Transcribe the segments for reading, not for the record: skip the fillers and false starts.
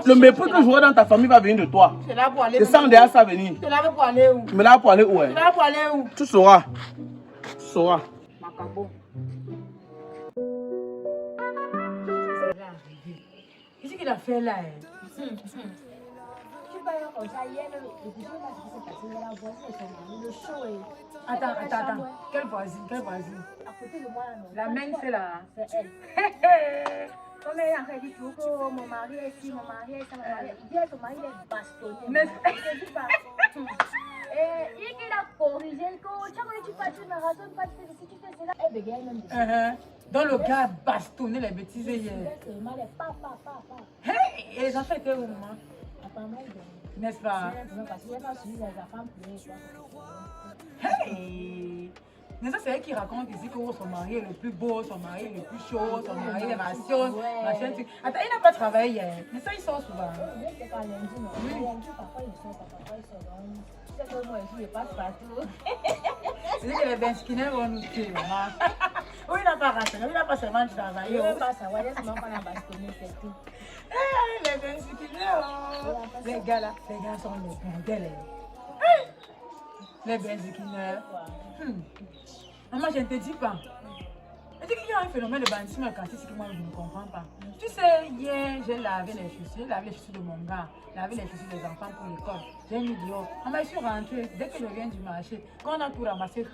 Le mépris que j'aurai dans ta famille va venir de toi. Je sens déjà ça venir. Tu l'avais pour aller où? Mais là pour aller où? Tu l'avais pour aller où? Tu sauras. Tu sauras. Macabo. Qu'est-ce qu'il a fait là? Attends. Quelle voisine? À côté de moi, non. La main, c'est là. C'est elle. Comme elle a dit, mon mari est ici, mon mari est ici, mon mari est ici. Son mari est bastonné. Mais... Je ne dis pas. Et il a corrigé que chaque fois que tu passes une marathon, si tu fais cela, elle bégaye même. Dans le gars bastonné les bêtises hier. Seulement les papa. Hey, et les enfants étaient où, maman? Apparemment, n'est-ce pas? parce qu'il n'a pas suivi les enfants pleurer. Hey! Mais ça, c'est elle qui raconte ici que son mari est le plus beau, son mari est le plus chaud, son mari est machin. Attends, il n'a pas travaillé hier. Mais ça, il sort souvent. C'est pas lundi, non. Lundi, parfois, il sort, parfois, il sort. Tu sais que moi, je passe partout. C'est que les Benskiner vont nous tuer, maman. Oui, il n'a pas raté, il n'a pas seulement travaillé. Il n'a pas savoir, laisse-moi qu'on a bastonné, c'est tout. Les Benskiner, les gars là, les gars sont les bordels. Les Benskiner. Maman, je ne te dis pas. Je dis qu'il y a un phénomène de bandisme ici que moi je ne comprends pas. Tu sais, hier j'ai lavé les chaussures de mon gars, lavé les chaussures des enfants pour l'école. J'ai mis dehors. Maman, je suis rentrée, dès que je viens du marché, quand on a tout ramassé, je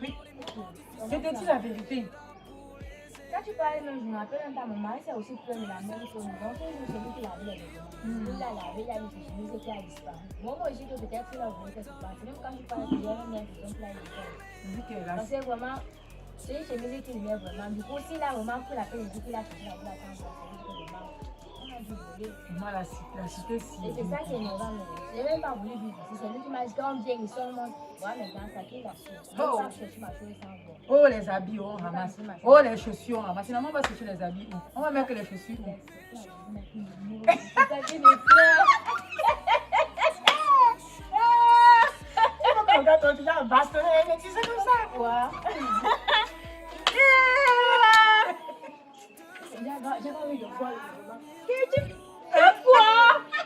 te dis la vérité. Quand tu parles, je me rappelle un temps, mon mari s'est aussi plaint de la même chose. Donc, c'est lui qui lavait les vêtements. Il l'a lavé, il a mis ses chemises qui a disparu. Moi, je dis que peut-être qu'il a voulu que ça se passe. Même quand tu parles, il y a un lien qui est là. Parce que vraiment, c'est une chemise qui lui met vraiment. Du coup, s'il a vraiment pris la peine de dire qu'il a cherché la boule à temps, on a dû voler. Moi, la cité, si. Et c'est ça qui est énervant. Je n'ai même pas voulu vivre. C'est celui qui m'a dit qu'on vient ici, on monte. Voilà, maintenant, ça qui est là. Je ne vais pas chercher ma chose sans voir. Oh, les habits, on ramasse. Oh, les chaussures, on ramasse. Finalement, on va chercher les habits. On va mettre les chaussures. Quand tu as bastonné, tu sais comme ça, quoi. J'ai pas envie de voir. Quoi?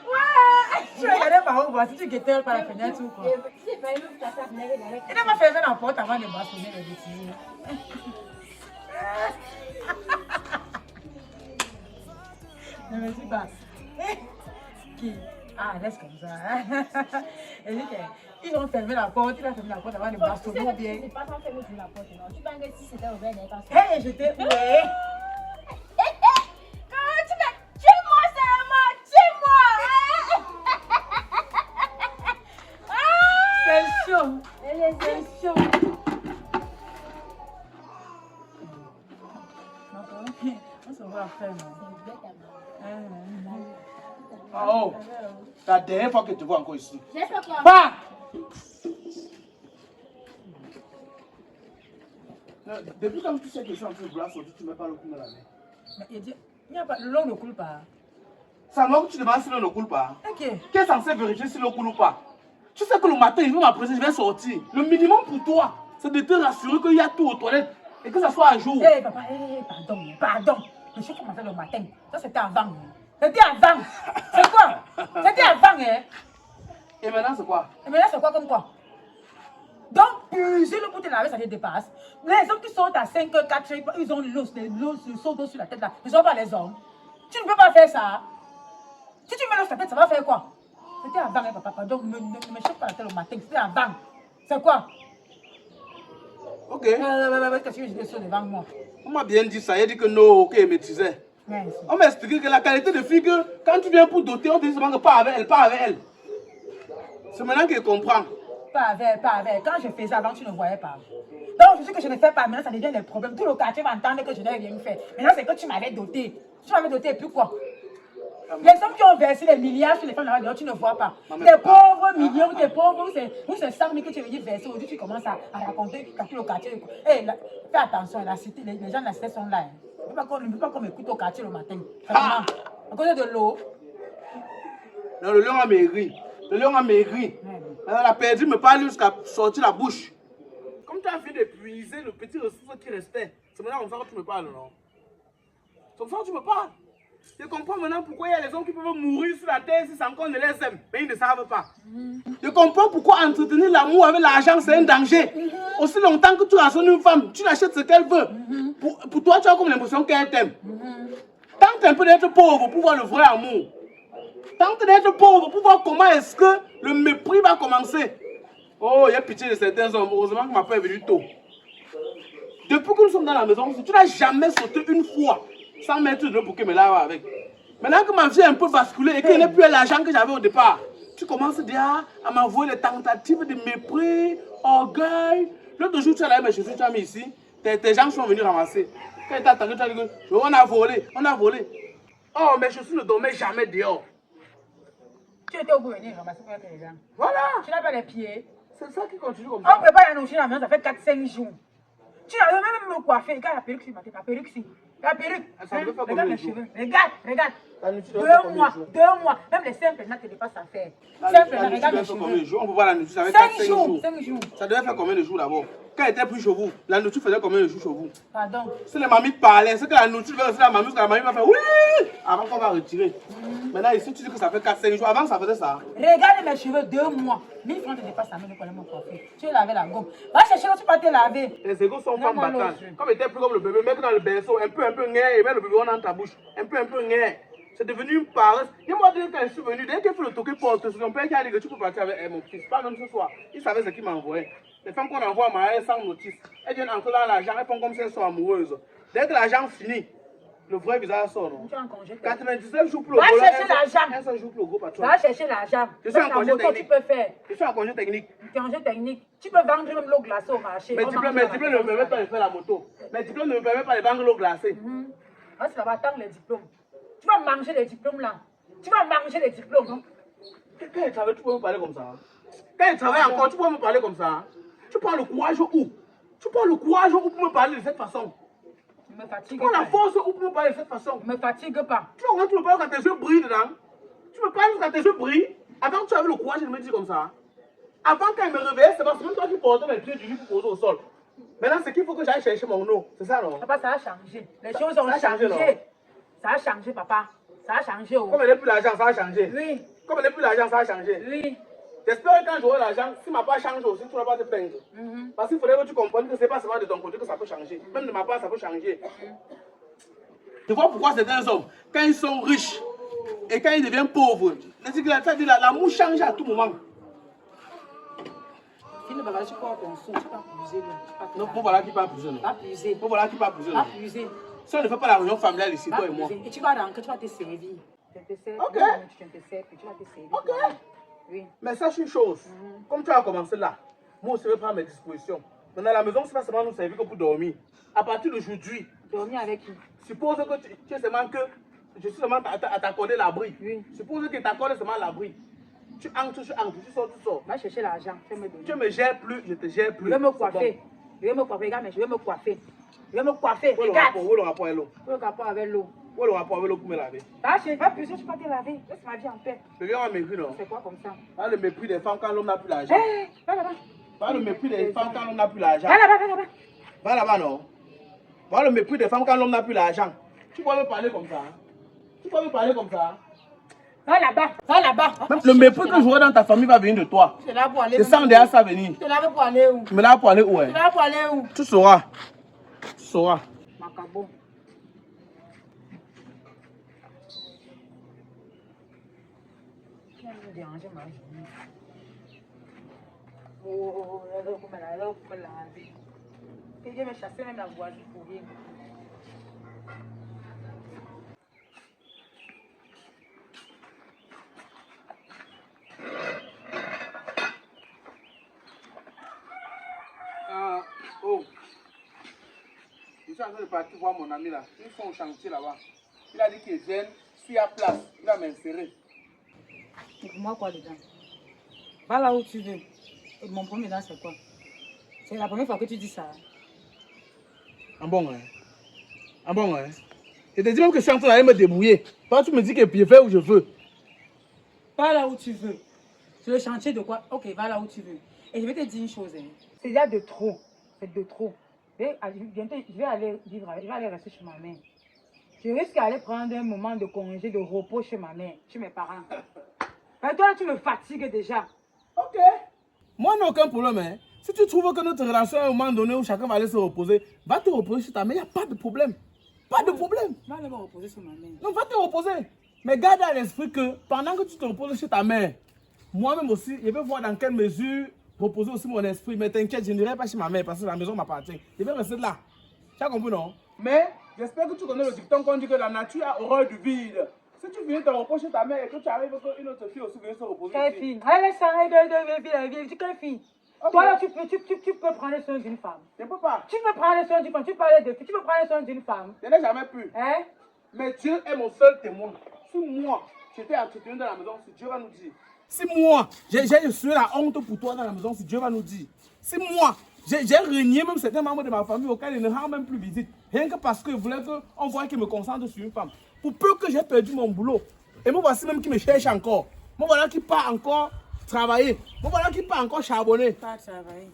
Ouais! Tu regardais par où, voir si tu guettais par la fenêtre ou quoi? Il n'a pas fermé la porte avant de bastonner les bêtises. Ne me dis pas. Qui? Ah, laisse comme ça. Ils ont fermé la porte, il a fermé la porte avant de bastonner bien. C'est pas sans fermer la porte, non. Tu penses que si c'était ouvert, il n'est pas sorti. Hé, j'étais. Ouais. C'est chaud. C'est chaud. On se voit après. Oh, la dernière fois que tu te vois encore ici. Pas. Depuis quand tu sais que je suis en train de vouloir sortir, tu ne mets pas le coup dans la main. Mais il n'y a pas, l'eau ne coule pas. Ça moi que tu demandes si l'eau ne coule pas. Ok. Qui est censé vérifier si l'eau coule ou pas? Tu sais que le matin, il va m'apprêter, je vais sortir. Le minimum pour toi, c'est de te rassurer qu'il y a tout aux toilettes et que ça soit à jour. Hé, papa, pardon. Le chef commençait le matin. Ça, c'était avant. C'était avant. C'est quoi? C'était avant, hein? Et maintenant, c'est quoi? Et maintenant, c'est quoi comme quoi? Donc, puiser le bout de laver, ça te dépasse. Les hommes qui sortent à 5 h 4 h ils ont l'eau sur la tête là. Ils ne sont pas les hommes. Tu ne peux pas faire ça. Si tu mets l'eau sur la tête, ça va faire quoi? C'était avant, hein, papa. Pardon, ne me choque pas la tête le matin. C'était avant. C'est quoi? Ok. Qu'est-ce que je vais sur devant moi? On m'a bien dit ça. Il a dit que non, ok, il maîtrisait. Merci. On m'a expliqué que la qualité de fille, que quand tu viens pour doter, on te dit seulement que pas avec elle. C'est maintenant qu'il comprend. Pas avec. Quand je faisais avant, tu ne voyais pas. Donc, je sais que je ne fais pas. Maintenant, ça devient des problèmes. Tout le quartier va entendre que je n'ai rien fait. Maintenant, c'est que tu m'avais doté. Tu m'avais doté, et puis quoi? Les hommes qui ont versé des milliards sur les femmes là-bas, tu ne vois pas. Des pauvres millions, des pauvres, où c'est 100 000 que tu veux dire verser. Aujourd'hui, tu commences à raconter que tout le quartier. Hey, fais attention, la cité, les gens de la cité sont là. Ne peut pas qu'on m'écoute au quartier le matin. À cause de l'eau. Non, le lion a maigri. Elle a perdu, me parle jusqu'à sortir la bouche. Comme tu as fini d'épuiser le petit ressource qui restait, c'est maintenant comme ça que tu me parles, non? C'est comme ça que tu me parles. Je comprends maintenant pourquoi il y a les hommes qui peuvent mourir sur la terre si sans qu'on ne les aime, mais ils ne savent pas. Je comprends pourquoi entretenir l'amour avec l'argent, c'est un danger. Aussi longtemps que tu raisonnes une femme, tu l'achètes ce qu'elle veut. Pour toi, tu as comme l'impression qu'elle t'aime. Tente un peu d'être pauvre pour voir le vrai amour. Tente d'être pauvre pour voir comment est-ce que le mépris va commencer. Oh, il y a pitié de certains hommes. Heureusement que ma père est venu tôt. Depuis que nous sommes dans la maison, tu n'as jamais sauté une fois sans mettre de bouquet me lave avec. Maintenant que ma vie est un peu basculée et qu'il n'y a plus l'argent que j'avais au départ, tu commences déjà à m'envoyer les tentatives de mépris, orgueil. L'autre jour, tu as lavé mes chaussures, tu as mis ici. Tes gens sont venus ramasser. Quand tu as attendu, tu as dit que on a volé, on a volé. Oh, mes chaussures ne dormaient jamais dehors. Tu étais au bout venir ramasser pour les gens. Voilà. Tu n'as pas les pieds. C'est ça qui continue comme ça. On prépare la nourriture à la maison, ça fait 4-5 jours. Tu n'as même me coiffer. Regarde la perruque sur ma tête, la perruque ici. La perruque. Ça devait faire Regarde combien mes de jours? cheveux. Regarde, regarde. 2 mois, 2 mois. Même les simples là, te dépassent à faire. Simples là, regarde mes cheveux. On peut voir la nourriture, ça fait 5 jours. jours. 5 jours. Ça devait faire combien de jours d'abord? Quand elle était plus chez vous, la nourriture faisait combien de jours chez vous? Pardon. Si les mamies parlaient, c'est que la nourriture va rester la mamie, parce que la mamie va faire oui avant qu'on va retirer. Maintenant ici tu dis que ça fait 4-5 jours. Avant ça faisait ça. Regarde mes cheveux, 2 mois. 1000 francs te dépassent à main pour aller me coiffer. Tu veux laver la gomme. Va chercher là, tu peux te laver. Les égos sont femmes battantes. Comme était plus comme le bébé, mec dans le berceau, un peu ngé, et même le bébé on dans ta bouche. Un peu ngé. C'est devenu une paresse. Et moi, dès que je suis venu, dès qu'elle fait le toquer porte, c'est son père qui a dit que tu peux partir avec mon fils. Pas même ce soir. Il savait ce qu'il m'envoyait. Les femmes qu'on envoie à marier sans notice, elles viennent entrer dans l'argent, elles font comme si elles sont amoureuses. Dès que l'argent finit, le vrai visage sort. Non? Tu es en congé. 99 jours pour le va gros. Chercher l'argent. 100 jours pour le gros patron. Va chercher l'argent. Je suis en congé technique. Tu peux faire. Je suis en congé technique. Congé technique. Tu peux vendre même l'eau glacée au marché. Mes diplômes ne me permettent pas de faire la moto. Mes diplômes ne me permettent pas de vendre l'eau glacée. Ah, ça va attendre les diplômes. Tu vas manger les diplômes là. Tu vas manger les diplômes. Quand il travaille, tu peux me parler comme ça. Quand il travaille encore, tu peux me parler comme ça. Tu prends le courage où? Tu prends le courage où pour me parler de cette façon? Tu me fatigues. Tu prends la force où pour me parler de cette façon? Ne me fatigue pas. Tu vois, tu me parles quand tes yeux brillent dedans. Tu me parles quand tes yeux brillent. Avant, tu avais le courage de me dire comme ça. Avant, quand il me réveillait, c'est parce que même toi qui portais mes pieds du lit pour poser au sol. Maintenant, c'est qu'il faut que j'aille chercher mon eau. C'est ça, non? Papa, ça a changé. Les choses ont changé. Ça a changé, papa. Ça a changé. Comme elle n'a plus l'argent, ça a changé. Oui. Comme elle n'a plus l'argent, ça a changé. Oui. J'espère que quand j'aurai l'argent, si ma part change aussi, tu ne vas pas te plaindre. Parce qu'il faudrait que tu comprennes que ce n'est pas seulement de ton côté que ça peut changer. Même de ma part, ça peut changer. Tu vois pourquoi certains hommes, quand ils sont riches et quand ils deviennent pauvres, l'amour change à tout moment. Tu ne vas pas puiser. Non, pour voilà qui peut puiser. Pas puiser. Pour voilà qui peut puiser. Pas puiser. Si on ne fait pas la réunion familiale ici, toi et moi. Et tu vas rentrer, tu vas te servir. Tu te sers. Ok. Tu te sers, puis tu vas te servir. Ok. Oui. Mais sache une chose, comme tu as commencé là, moi aussi je vais prendre mes dispositions. Maintenant, à la maison, c'est pas seulement nous servir que pour dormir. À partir d'aujourd'hui, Dormir avec qui? suppose que tu es seulement que je suis seulement à t'accorder l'abri. Oui. Suppose que tu t'accordes seulement l'abri. Tu entres, tu sors, tu sors. Va chercher l'argent. Tu me gères plus, je te gère plus. Je vais me coiffer. Je vais me coiffer. Regarde, mais je vais me coiffer. Je vais me coiffer. Regarde. Où est le rapport avec l'eau? Où est le rapport avec l'eau? Où est le rapport avec l'eau pour me laver? Va chez, va puiser, tu peux te laver. Laisse ma vie en paix. Je viens en mépris, non? C'est quoi comme ça? Pas le mépris des femmes quand l'homme n'a plus l'argent. Hé, va là-bas. Pas le mépris des femmes quand l'homme n'a plus l'argent. Va là-bas, va là-bas. Va là-bas, non? Pas le mépris des femmes quand l'homme n'a plus l'argent. Tu peux me parler comme ça? Tu peux me parler comme ça? Va là-bas, va là-bas. Même le mépris que j'aurai dans ta famille va venir de toi. Tu es là pour aller Je sens déjà ça venir. Tu es là pour aller où? Tu me l'as pour aller où? Tu es là pour aller où? Tu sauras. Tu sauras. Macabo. Tu viens me déranger ma journée. Oh, elle veut me laver. Et je vais me chasser même la voiture pour rien. Oh, je suis en train de partir voir mon ami là. Ils sont au chantier là-bas. Il a dit qu'il vienne, s'il y a place, il va m'insérer. Et pour moi, quoi dedans? Va là où tu veux. Et mon premier dedans, c'est quoi? C'est la première fois que tu dis ça. Ah bon, hein? Ah bon, hein? Je te dis même que je suis en train d'aller me débrouiller. Toi, tu me dis que je fais où je veux. Va là où tu veux. C'est le chantier de quoi? Ok, va là où tu veux. Et je vais te dire une chose. Hein. C'est déjà de trop. C'est de trop. Je vais aller vivre avec. Je vais aller rester chez ma mère. Je risque d'aller prendre un moment de congé, de repos chez ma mère, chez mes parents. Mais toi, tu me fatigues déjà. Ok. Moi, n'a aucun problème. Hein. Si tu trouves que notre relation à un moment donné où chacun va aller se reposer, va te reposer chez ta mère, il n'y a pas de problème. Pas de problème. Va aller me reposer sur ma mère. Non, va te reposer. Mais garde à l'esprit que pendant que tu te reposes chez ta mère, moi-même aussi, je vais voir dans quelle mesure reposer aussi mon esprit. Mais t'inquiète, je n'irai pas chez ma mère parce que la maison m'appartient. Je vais rester là. Tu as compris, non? Mais j'espère que tu connais le dicton qu'on dit que la nature a horreur du vide. Si tu viens te reposer chez ta mère et que tu arrives qu'une autre fille aussi vient se reposer. Quelle fille? Allez, laisse ça, de quelle fille? Okay. Toi là, tu peux prendre soin d'une femme. Je ne peux pas. Tu peux prendre soin d'une femme. Tu parlais de filles. Tu peux prendre soin d'une femme. Je n'ai jamais pu. Hein? Mais Dieu est mon seul témoin. Si moi, j'étais entretenu dans la maison, si Dieu va nous dire. Si moi, j'ai sué la honte pour toi dans la maison, si Dieu va nous dire. Si moi, j'ai renié même certains membres de ma famille auxquels ils ne rendent même plus visite. Rien que parce qu'ils voulaient qu'on voit qu'ils me concentrent sur une femme. Pour peu que j'ai perdu mon boulot. Et moi voici même qui me cherche encore. Moi voilà qui part encore travailler. Moi voilà qui part encore charbonner. Pas travailler.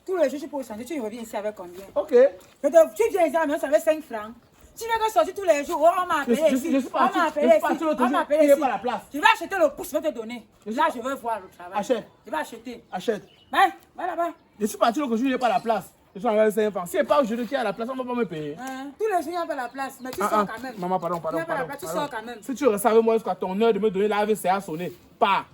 Tous les jours, je peux au centre, tu reviens ici avec combien? Ok. Tu viens ici à la maison, ça fait 5 francs. Tu viens que sortir tous les jours, on m'a appelé ici. On m'a appelé ici. On m'a appelé ici. Tu vas acheter le pouce, je vais te donner. Là, je vais voir le travail. Achète. Je vais acheter. Achète. Va là-bas. Je suis parti l'autre jour, il n'y a pas la place. Je suis enlevé 5 francs. Si c'est pas aujourd'hui qui est à la place, on ne va pas me payer. Tous les jours, il n'y a pas la place, mais tu sors quand même. Maman, pardon. Il n'y a pas la place, tu sors quand même. Si tu restes avec moi jusqu'à ton heure de me donner la AVC à sonner, pas.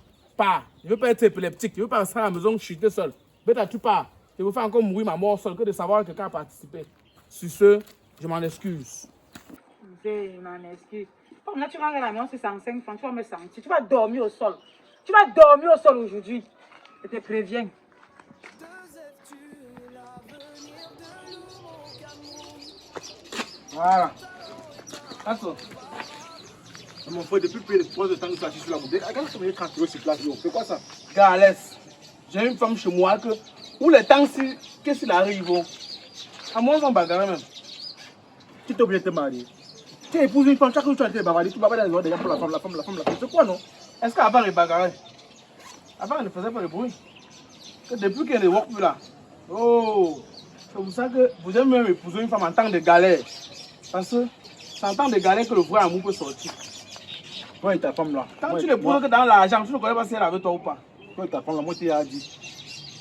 Je ne veux pas être épileptique. Je ne veux pas rester à la maison chuter seul. Bête, tu pars. Je veux faire encore mourir ma mort seule que de savoir que quelqu'un a participé. Sur ce, je m'en excuse. Je m'en excuse. Comme là, tu rentres à la maison, c'est 105 francs, tu vas me sentir. Tu vas dormir au sol. Tu vas dormir au sol aujourd'hui. Je te préviens. Voilà. Attends. Mon frère, depuis plus de 3 temps que tu es assis sur la bouteille, regarde comment il est tranquille sur place. C'est quoi ça? Gars, laisse. J'ai une femme chez moi que, où les temps, qu'est-ce qu'il arrive? À moi, on bagarre même. Tu t'es obligé de te marier. Tu épouses une femme, chaque jour tu as été bavarder, tu bavardes dans les ordres pour la femme. C'est quoi, non? Est-ce qu'avant, il bagarrait? Avant, il ne faisait pas de bruit. Que depuis qu'il ne work plus là. Oh! C'est pour ça que vous aimez même épouser une femme en temps de galère. Parce que c'est en temps de galère que le vrai amour peut sortir. Toi et ta femme là. Quand tu l'épouses que dans l'argent, tu ne connais pas si elle est avec toi ou pas. Toi et ta femme là, moi tu as dit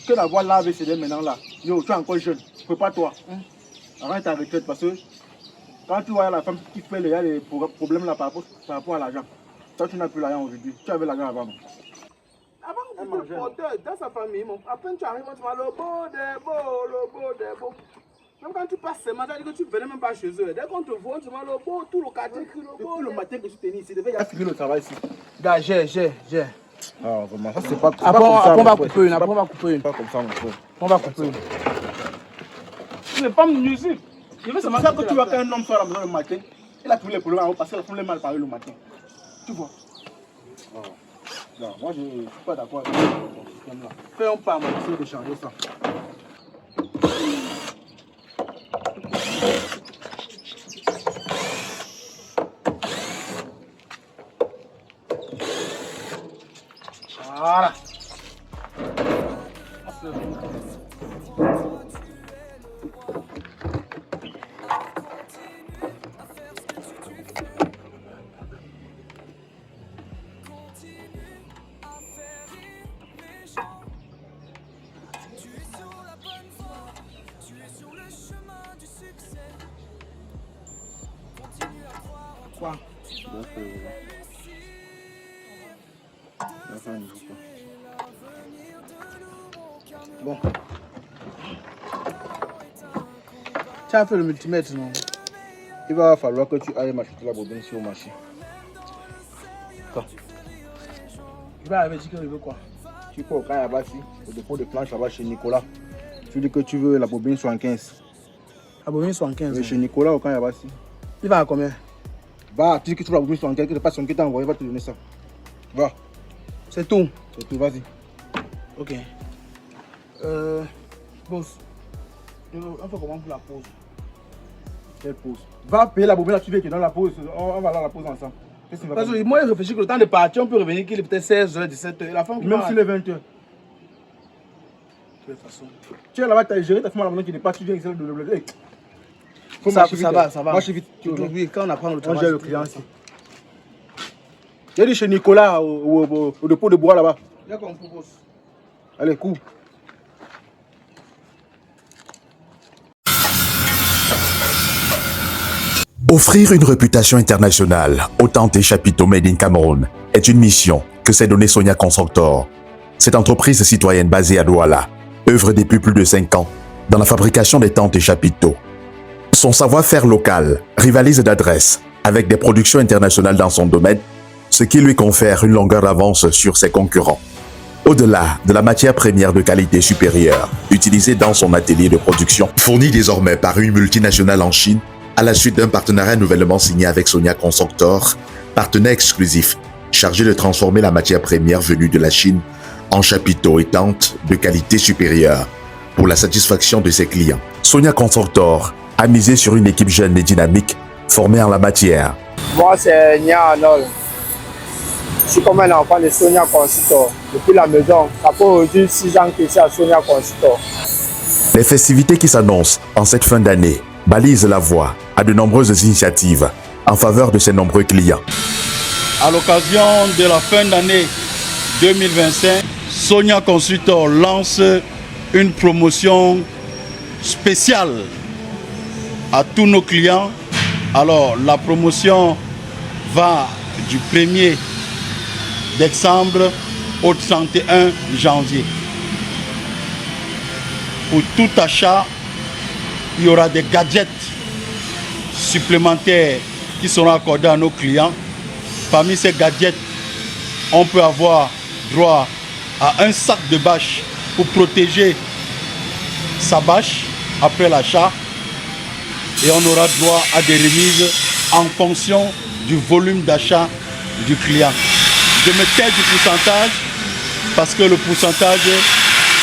que la voix là avec ces maintenant là. Yo, tu es encore jeune. Prépare-toi. Arrête ta retraite parce que quand tu vois la femme qui fait les problèmes là par rapport à l'argent. Toi tu n'as plus l'argent aujourd'hui. Tu avais l'argent avant. Avant, tu étais porteur dans sa famille. Après, tu arrives, tu vas le beau des beaux. Même quand tu passes ce matin, tu ne venais même pas chez eux. Dès qu'on te voit, tu vas le beau, tout le quartier crie le beau. Depuis le matin que tu t'es mis ici, il a fini le travail ici. Gars, j'ai. Ah, vraiment, ça c'est pas comme ça. Après, on va couper une. Pas comme ça, mon frère. On va couper une. Tu n'es pas nuisible. C'est pour ça que tu vois qu'un homme soit à la maison le matin, il a trouvé les problèmes parce qu'il a trouvé mal parler le matin. Tu vois? Non, moi je ne suis pas d'accord avec ce système-là. Fais un pas, moi. Essaye de changer ça. Voilà. Quoi? Bon. Tu as fait le multimètre, non? Il va falloir que tu ailles m'acheter la bobine sur le marché. Quoi? Je vais arriver, tu veux quoi? Tu peux au Kayabasi, au dépôt de planche là-bas chez Nicolas. Tu dis que tu veux la bobine 75. La bobine 75. Oui, chez Nicolas au Kayabasi. Il va à combien? Va, tu dis que tu veux la bobine 75, que tu passes son qui t'a envoyé, il va te donner ça. Va. C'est tout. C'est tout, vas-y. Ok. Boss, on fait comment pour la pause? Quelle pause? Va payer la bobine là, tu veux qu'il donne la pause. On va aller à la pause ensemble. Qu'est-ce qu'il va Parce faire? que moi, je réfléchis que le temps de partir, on peut revenir qu'il est peut-être 16h, 17h. La femme qui Même va- s'il est 20h. De toute façon. Tu es là-bas, tu as géré ta femme à la maison qui n'est pas, tu viens ici de le blé. Faut Ça marcher vite, va, hein. ça va. Marche vite. Oui, quand on apprend le On travail. gère le client ici. J'ai dit chez Nicolas au dépôt de bois là-bas. Il y a qu'on propose. Allez, coupe. Offrir une réputation internationale aux tentes et chapiteaux Made in Cameroun est une mission que s'est donnée Sonia Constructor. Cette entreprise citoyenne basée à Douala œuvre depuis plus de 5 ans dans la fabrication des tentes et chapiteaux. Son savoir-faire local rivalise d'adresse avec des productions internationales dans son domaine, ce qui lui confère une longueur d'avance sur ses concurrents. Au-delà de la matière première de qualité supérieure utilisée dans son atelier de production, fournie désormais par une multinationale en Chine, à la suite d'un partenariat nouvellement signé avec Sonia Constructor, partenaire exclusif chargé de transformer la matière première venue de la Chine en chapiteaux et tentes de qualité supérieure pour la satisfaction de ses clients. Sonia Constructor a misé sur une équipe jeune et dynamique formée en la matière. Moi, c'est Nia Arnold. Je suis comme un enfant de Sonia Constructor. Depuis la maison, ça fait aujourd'hui 6 ans que je suis à Sonia Constructor. Les festivités qui s'annoncent en cette fin d'année balisent la voie à de nombreuses initiatives en faveur de ses nombreux clients. À l'occasion de la fin d'année 2025, Sonia Constructor lance une promotion spéciale à tous nos clients. Alors, la promotion va du 1er décembre au 31 janvier. Pour tout achat, il y aura des gadgets supplémentaires qui seront accordés à nos clients. Parmi ces gadgets, on peut avoir droit à un sac de bâche pour protéger sa bâche après l'achat. Et on aura droit à des remises en fonction du volume d'achat du client. Je me tais du pourcentage parce que le pourcentage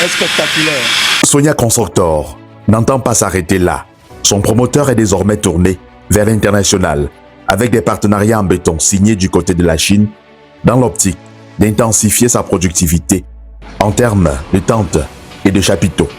est spectaculaire. Sonia Constructor n'entend pas s'arrêter là. Son promoteur est désormais tourné vers l'international avec des partenariats en béton signés du côté de la Chine dans l'optique d'intensifier sa productivité en termes de tentes et de chapiteaux.